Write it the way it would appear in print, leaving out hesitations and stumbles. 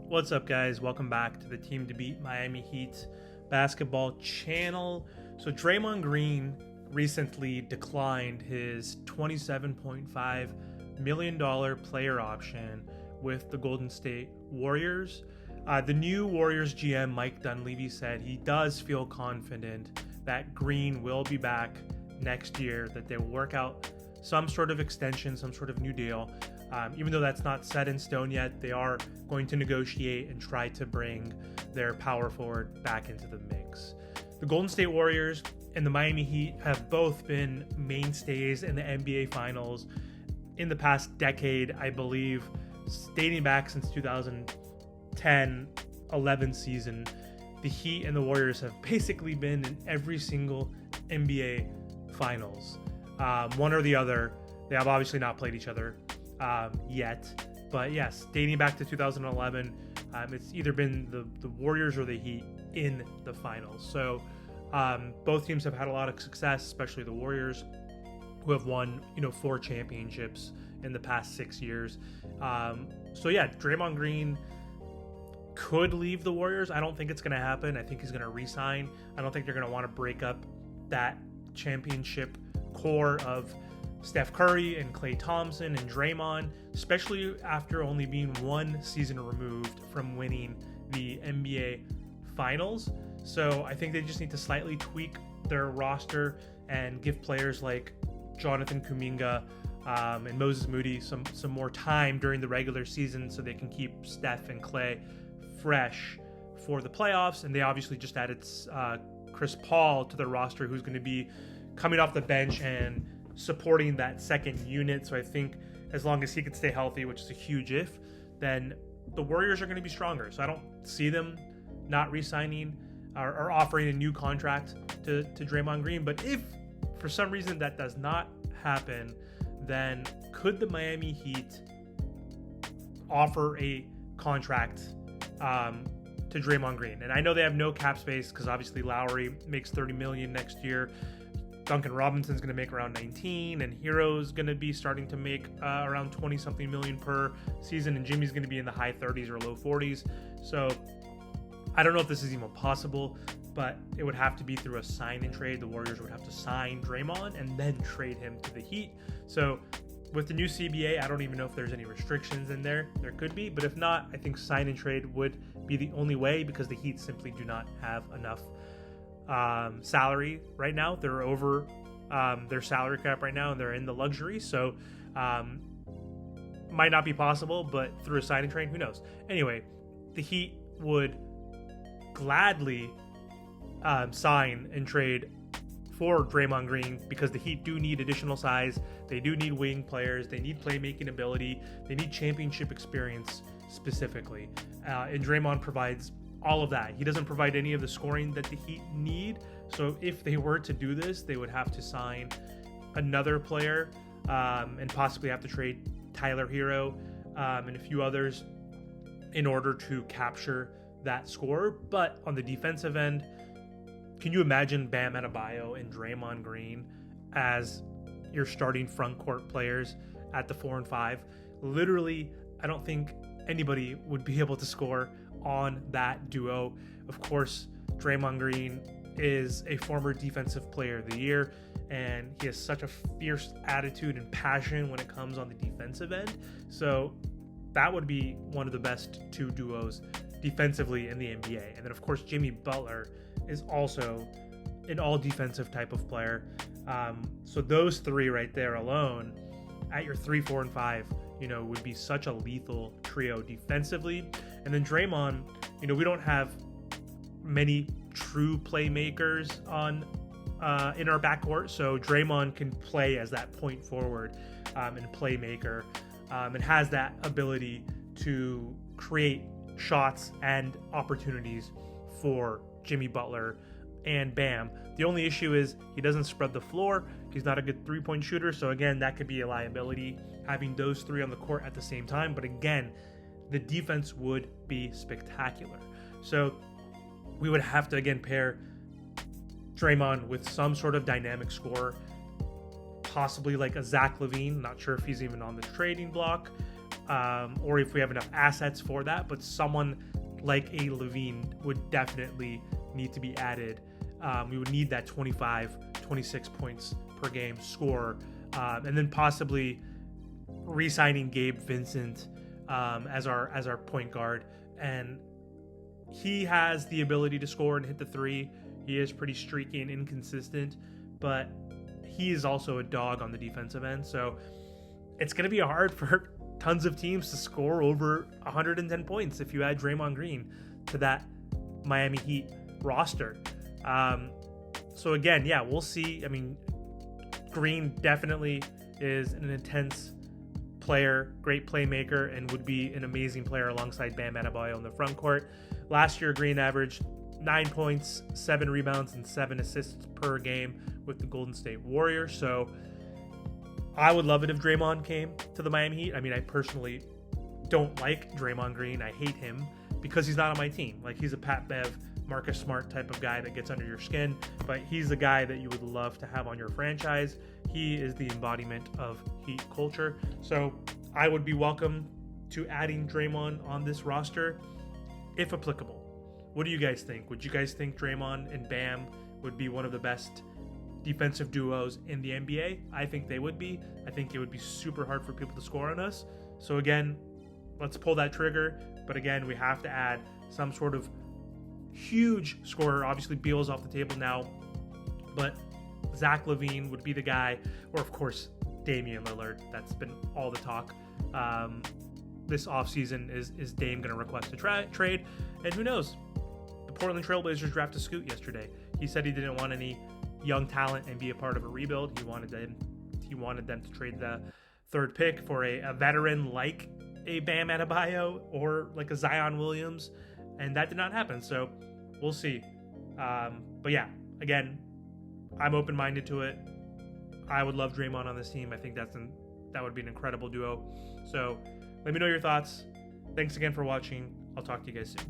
What's up, guys? Welcome back to the Team to Beat Miami Heat basketball channel. So Draymond Green recently declined his $27.5 million player option with the Golden State Warriors. The new Warriors GM, Mike Dunleavy, said he does feel confident that Green will be back next year, that they will work out some sort of extension, some sort of new deal. Even though that's not set in stone yet, they are going to negotiate and try to bring their power forward back into the mix. The Golden State Warriors and the Miami Heat have both been mainstays in the NBA Finals in the past decade, I believe, dating back since 2010-11 season. The Heat and the Warriors have basically been in every single NBA Finals. One or the other. They have obviously not played each other yet, but yes, dating back to 2011, it's either been the Warriors or the Heat in the finals. So both teams have had a lot of success, especially the Warriors, who have won 4 championships in the past 6 years. So yeah, Draymond Green could leave the Warriors. I don't think it's going to happen. I think he's going to re-sign. I don't think they're going to want to break up that championship core of Steph Curry and Klay Thompson and Draymond, especially after only being 1 season removed from winning the NBA Finals. So I think they just need to slightly tweak their roster and give players like Jonathan Kuminga and Moses Moody some more time during the regular season so they can keep Steph and Klay fresh for the playoffs. And they obviously just added Chris Paul to their roster, who's going to be coming off the bench and supporting that second unit. So I think as long as he could stay healthy, which is a huge if, then the Warriors are going to be stronger. So I don't see them not re-signing or offering a new contract to Draymond Green. But if for some reason that does not happen, then could the Miami Heat offer a contract to Draymond Green? And I know they have no cap space because obviously Lowry makes $30 million next year. Duncan Robinson's going to make around 19, and Hero's going to be starting to make around 20-something million per season, and Jimmy's going to be in the high 30s or low 40s. So I don't know if this is even possible, but it would have to be through a sign and trade. The Warriors would have to sign Draymond and then trade him to the Heat. So with the new CBA, I don't even know if there's any restrictions in there. There could be, but if not, I think sign and trade would be the only way because the Heat simply do not have enough salary right now. They're over their salary cap right now, and they're in the luxury. So might not be possible, but through a signing trade, who knows? Anyway, the Heat would gladly sign and trade for Draymond Green because the Heat do need additional size. They do need wing players. They need playmaking ability. They need championship experience specifically. And Draymond provides all of that. He doesn't provide any of the scoring that the Heat need. So if they were to do this, they would have to sign another player and possibly have to trade Tyler Hero and a few others in order to capture that score. But on the defensive end, can you imagine Bam Adebayo and Draymond Green as your starting front court players at the 4 and 5? Literally, I don't think anybody would be able to score on that duo. Of course, Draymond Green is a former defensive player of the year, and he has such a fierce attitude and passion when it comes on the defensive end. So that would be one of the best 2 duos defensively in the NBA. And then of course Jimmy Butler is also an all defensive type of player. So those 3 right there alone at your 3, 4, and 5, would be such a lethal trio defensively. And then Draymond, we don't have many true playmakers in our backcourt, so Draymond can play as that point forward and playmaker, and has that ability to create shots and opportunities for Jimmy Butler and Bam. The only issue is he doesn't spread the floor. He's not a good 3-point shooter, so again, that could be a liability, having those 3 on the court at the same time. But again, the defense would be spectacular. So we would have to, again, pair Draymond with some sort of dynamic scorer, possibly like a Zach LaVine. Not sure if he's even on the trading block. or if we have enough assets for that. But someone like a Levine would definitely need to be added. We would need that 25, 26 points per game score, and then possibly re-signing Gabe Vincent as our point guard. And he has the ability to score and hit the three. He is pretty streaky and inconsistent, but he is also a dog on the defensive end. So it's going to be hard for tons of teams to score over 110 points if you add Draymond Green to that Miami Heat roster. So again, yeah, we'll see. I mean, Green definitely is an intense player, great playmaker, and would be an amazing player alongside Bam Adebayo in the front court. Last year, Green averaged 9 points, 7 rebounds, and 7 assists per game with the Golden State Warriors. So I would love it if Draymond came to the Miami Heat. I mean, I personally don't like Draymond Green. I hate him because he's not on my team. Like, he's a Pat Bev, Marcus Smart type of guy that gets under your skin, but he's the guy that you would love to have on your franchise. He is the embodiment of Heat culture. So I would be welcome to adding Draymond on this roster if applicable. What do you guys think? Would you guys think Draymond and Bam would be one of the best defensive duos in the NBA? I think they would be. I think it would be super hard for people to score on us. So again, let's pull that trigger. But again, we have to add some sort of huge scorer. Obviously, Beal's off the table now, but Zach LaVine would be the guy, or of course, Damian Lillard. That's been all the talk. This offseason is Dame going to request a trade? And who knows? The Portland Trailblazers drafted Scoot yesterday. He said he didn't want any young talent and be a part of a rebuild. He wanted them to trade the third pick for a veteran like a Bam Adebayo or like a Zion Williams, and that did not happen. So we'll see. But yeah, again, I'm open-minded to it. I would love Draymond on this team. I think that would be an incredible duo. So let me know your thoughts. Thanks again for watching. I'll talk to you guys soon.